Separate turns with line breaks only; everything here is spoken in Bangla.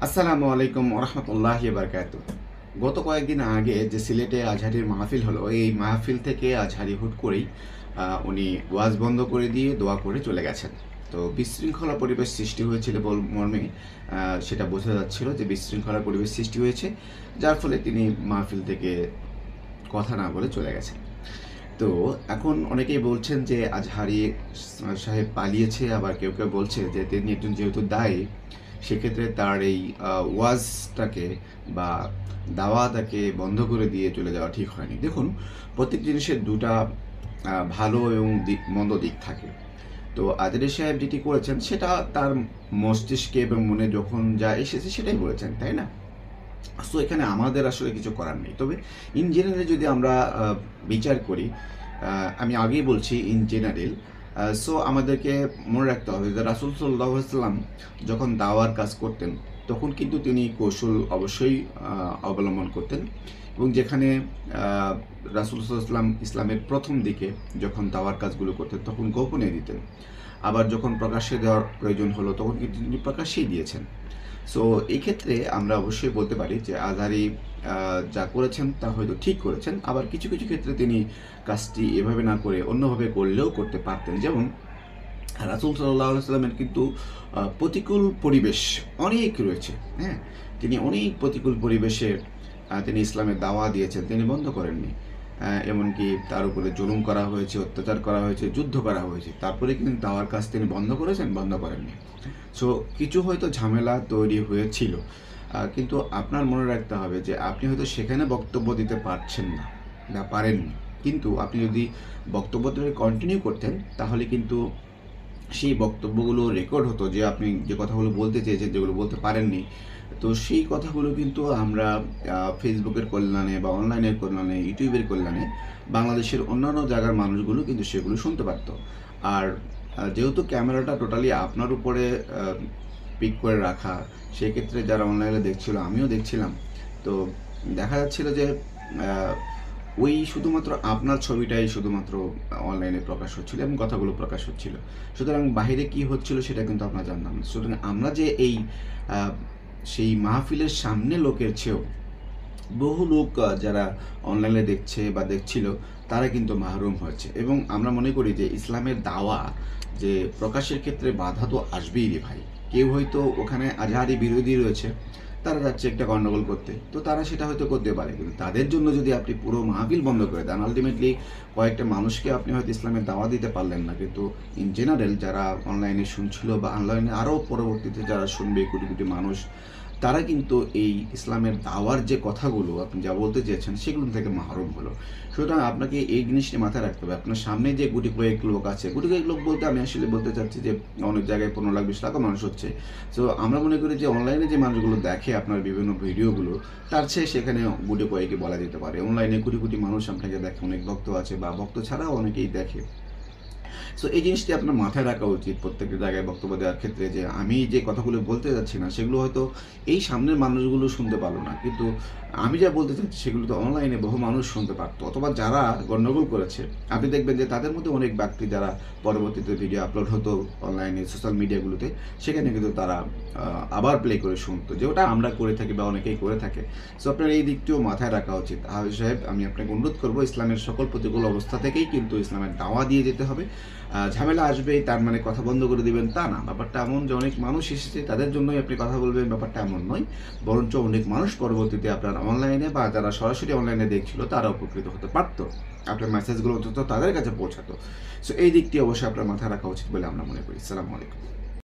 আসসালামু আলাইকুম ওরহমতুল্লাহি বারকাতুহ। গত কয়েকদিন আগে যে সিলেটে আজহারির মাহফিল হলো, এই মাহফিল থেকে আজহারি হুট করেই উনি ওয়াজ বন্ধ করে দিয়ে দোয়া করে চলে গেছেন। তো বিশৃঙ্খলা পরিবেশ সৃষ্টি হয়েছিল মর্মে সেটা বোঝা যাচ্ছিল যে বিশৃঙ্খলা পরিবেশ সৃষ্টি হয়েছে, যার ফলে তিনি মাহফিল থেকে কথা না বলে চলে গেছেন। তো এখন অনেকেই বলছেন যে আজহারি সাহেব পালিয়েছে, আবার কেউ কেউ বলছে যে তিনি একজন যেহেতু দায়ী, সেক্ষেত্রে তার এই ওয়াজটাকে বা দাওয়াটাকে বন্ধ করে দিয়ে চলে যাওয়া ঠিক হয়নি। দেখুন, প্রত্যেক জিনিসের দুটা ভালো এবং মন্দ দিক থাকে। তো আজহারি সাহেব যেটি করেছেন সেটা তার মস্তিষ্কে এবং মনে যখন যা এসেছে সেটাই বলেছেন, তাই না? সো এখানে আমাদের আসলে কিছু করার নেই। তবে ইন জেনারেল যদি আমরা বিচার করি, আমি আগেই বলছি ইন জেনারেল, সো আমাদেরকে মনে রাখতে হবে যে রাসূল সাল্লাল্লাহু আলাইহি ওয়াসাল্লাম যখন দাওয়ার কাজ করতেন, তখন কিন্তু তিনি কৌশল অবশ্যই অবলম্বন করতেন। এবং যেখানে রাসূল সাল্লাল্লাহু আলাইহি ওয়াসাল্লাম ইসলামের প্রথম দিকে যখন দাওয়ার কাজগুলো করতেন, তখন গোপনে দিতেন। আবার যখন প্রকাশ্যে দেওয়ার প্রয়োজন হলো, তখন কিন্তু তিনি প্রকাশ্যেই দিয়েছেন। সো এই ক্ষেত্রে আমরা অবশ্যই বলতে পারি যে আজহারি যা করেছেন তা হয়তো ঠিক করেছেন। আবার কিছু কিছু ক্ষেত্রে তিনি কাজটি এভাবে না করে অন্যভাবে করলেও করতে পারতেন। যেমন রাসূল সাল্লাল্লাহু আলাইহি ওয়াসাল্লামের কিন্তু প্রতিকূল পরিবেশ অনেক রয়েছে, হ্যাঁ? তিনি অনেক প্রতিকূল পরিবেশে তিনি ইসলামের দাওয়া দিয়েছেন, তিনি বন্ধ করেননি। এমনকি তার উপরে জুলুম করা হয়েছে, অত্যাচার করা হয়েছে, যুদ্ধ করা হয়েছে। তারপরে কিন্তু দাওয়ার কাজ তিনি বন্ধ করেছেন? বন্ধ করেননি। সো কিছু হয়তো ঝামেলা তৈরি হয়েছিল। কিন্তু আপনার মনে রাখতে হবে যে আপনি হয়তো সেখানে বক্তব্য দিতে পারছেন না বা পারেননি। কিন্তু আপনি যদি বক্তব্যটাকে কন্টিনিউ করতেন, তাহলে কিন্তু সেই বক্তব্যগুলো রেকর্ড হতো, যে আপনি যে কথাগুলো বলতে চেয়েছেন, যেগুলো বলতে পারেননি। তো সেই কথাগুলো কিন্তু আমরা ফেসবুকের কল্যাণে বা অনলাইনের কল্যাণে, ইউটিউবের কল্যাণে বাংলাদেশের অন্যান্য জায়গার মানুষগুলো কিন্তু সেগুলো শুনতে পারত। আর যেহেতু ক্যামেরাটা টোটালি আপনার উপরে পিক করে রাখা, সেক্ষেত্রে যারা অনলাইনে দেখছিল, আমিও দেখছিলাম, তো দেখা যাচ্ছিল যে ওই শুধুমাত্র আপনার ছবিটাই শুধুমাত্র অনলাইনে প্রকাশ হচ্ছিল এবং কথাগুলো প্রকাশ হচ্ছিল। সুতরাং বাহিরে কি হচ্ছিল সেটা কিন্তু আমরা জানতাম না। সুতরাং আমরা যে এই সেই মাহফিলের সামনে লোকের চেয়েও বহু লোক যারা অনলাইনে দেখছে বা দেখছিল, তারা কিন্তু মাহরুম হয়েছে। এবং আমরা মনে করি যে ইসলামের দাওয়া যে প্রকাশের ক্ষেত্রে বাধা তো আসবেই রে ভাই। কেউ হয়তো ওখানে আজহারি বিরোধী রয়েছে, তারা যাচ্ছে একটা গন্ডগোল করতে, তো তারা সেটা হয়তো করতে পারে। কিন্তু তাদের জন্য যদি আপনি পুরো মাহফিল বন্ধ করে দেন, আলটিমেটলি কয়েকটা মানুষকে আপনি হয়তো ইসলামের দাওয়া দিতে পারলেন না, কিন্তু ইন জেনারেল যারা অনলাইনে শুনছিল বা অনলাইনে আরও পরবর্তীতে যারা শুনবে কোটি কোটি মানুষ, তারা কিন্তু এই ইসলামের দাওয়ার যে কথাগুলো আপনি যা বলতে চেয়েছেন সেগুলো থেকে মাহরুম হলো। সুতরাং আপনাকে এই জিনিসটি মাথায় রাখতে হবে। আপনার সামনে যে গুটি কয়েক লোক আছে, গুটি কয়েক লোক বলতে আমি আসলে বলতে চাচ্ছি যে অনেক জায়গায় 15 লাখ 20 লাখও মানুষ হচ্ছে। সো আমরা মনে করি যে অনলাইনে যে মানুষগুলো দেখে আপনার বিভিন্ন ভিডিওগুলো, তার চেয়ে সেখানে গুটি কয়েকই বলা যেতে পারে। অনলাইনে কোটি কোটি মানুষ আপনাকে দেখে, অনেক ভক্ত আছে বা ভক্ত ছাড়াও অনেকেই দেখে। সো এই জিনিসটি আপনার মাথায় রাখা উচিত প্রত্যেকটা জায়গায় বক্তব্য দেওয়ার ক্ষেত্রে, যে আমি যে কথাগুলো বলতে যাচ্ছি না সেগুলো হয়তো এই সামনের মানুষগুলো শুনতে পারলো না, কিন্তু আমি যা বলতে চাচ্ছি সেগুলো তো অনলাইনে বহু মানুষ শুনতে পারতো। অথবা যারা গন্ডগোল করেছে, আপনি দেখবেন যে তাদের মধ্যে অনেক ব্যক্তি যারা পরবর্তীতে ভিডিও আপলোড হতো অনলাইনে সোশ্যাল মিডিয়াগুলোতে, সেখানে কিন্তু তারা আবার প্লে করে শুনতো, যে ওটা আমরা করে থাকি বা অনেকেই করে থাকে। সো আপনার এই দিকটিও মাথায় রাখা উচিত। হাফিজ সাহেব, আমি আপনাকে অনুরোধ করবো, ইসলামের সকল প্রতিকূল অবস্থা থেকেই কিন্তু ইসলামের দাওয়া দিয়ে যেতে হবে। ঝামেলা আসবেই তার মানে কথা বন্ধ করে দিবেন তা না। ব্যাপারটা এমন যে অনেক মানুষ এসেছে, তাদের জন্যই আপনি কথা বলবেন, ব্যাপারটা এমন নয়। বরঞ্চ অনেক মানুষ পরবর্তীতে আপনার অনলাইনে বা যারা সরাসরি অনলাইনে দেখছিল তারা উপকৃত হতে পারতো, আপনার মেসেজগুলো অন্তত তাদের কাছে পৌঁছাতো। সো এই দিকটি অবশ্যই আপনার মাথায় রাখা উচিত বলে আমরা মনে করি। আসসালামু আলাইকুম।